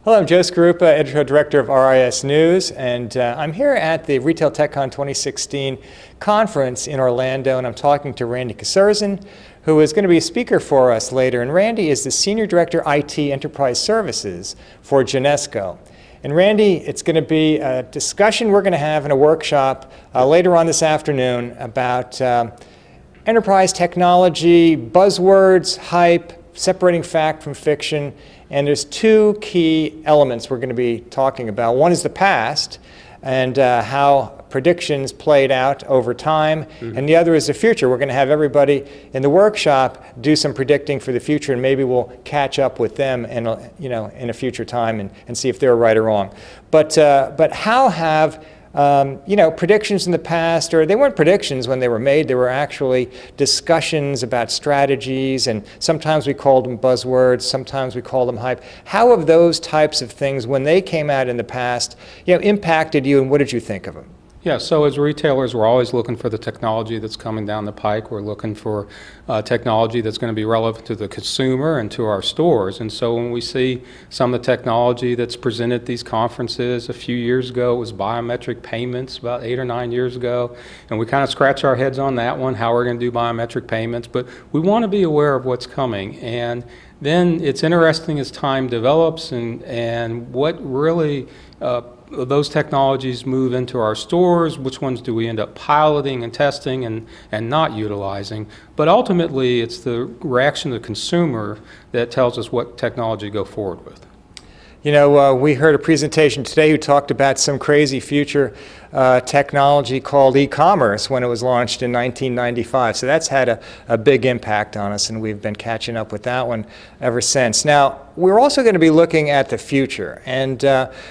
Hello, I'm Joe Skorupa, Editorial Director of RIS News, and I'm here at the RetailTechCon 2016 conference in Orlando, and I'm talking to Randy Cucerzan, who is going to be a speaker for us later. And Randy is the Senior Director IT Enterprise Services for Genesco. And Randy, it's going to be a discussion we're going to have in a workshop later on this afternoon about enterprise technology, buzzwords, hype, separating fact from fiction. And there's two key elements we're going to be talking about. One is the past and how predictions played out over time, and the other is the future. We're going to have everybody in the workshop do some predicting for the future, and maybe we'll catch up with them in a future time and see if they're right or wrong. But how have predictions in the past, or they weren't predictions when they were made, they were actually discussions about strategies, and sometimes we called them buzzwords, sometimes we called them hype. How have those types of things, when they came out in the past, impacted you, and what did you think of them? Yeah, so as retailers, we're always looking for the technology that's coming down the pike. We're looking for technology that's going to be relevant to the consumer and to our stores. And so when we see some of the technology that's presented at these conferences, a few years ago it was biometric payments, about 8 or 9 years ago, and we kind of scratch our heads on that one, how we're going to do biometric payments. But we want to be aware of what's coming. And then it's interesting as time develops and what really those technologies move into our stores, which ones do we end up piloting and testing and not utilizing. But ultimately, it's the reaction of the consumer that tells us what technology to go forward with. We heard a presentation today who talked about some crazy future technology called e-commerce when it was launched in 1995. So that's had a big impact on us, and we've been catching up with that one ever since. Now, we're also going to be looking at the future. And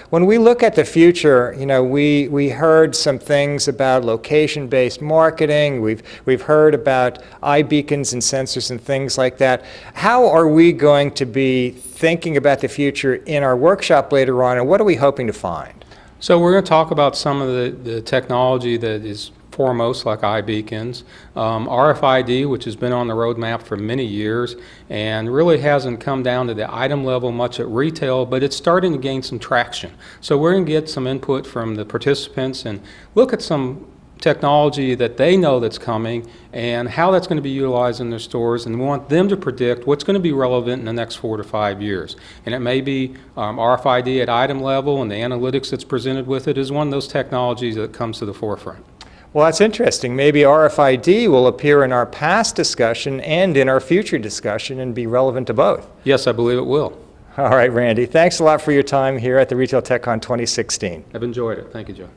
when we look at the future, we heard some things about location-based marketing. We've heard about iBeacons and sensors and things like that. How are we going to be thinking about the future in our workshop later on, and what are we hoping to find? So we're going to talk about some of the technology that is foremost, like iBeacons, RFID, which has been on the roadmap for many years and really hasn't come down to the item level much at retail, but it's starting to gain some traction. So we're going to get some input from the participants and look at some technology that they know that's coming and how that's going to be utilized in their stores, and we want them to predict what's going to be relevant in the next 4 to 5 years. And it may be RFID at item level, and the analytics that's presented with it is one of those technologies that comes to the forefront. Well, that's interesting. Maybe RFID will appear in our past discussion and in our future discussion and be relevant to both. Yes, I believe it will. All right, Randy. Thanks a lot for your time here at the RetailTechCon 2016. I've enjoyed it. Thank you, Joe.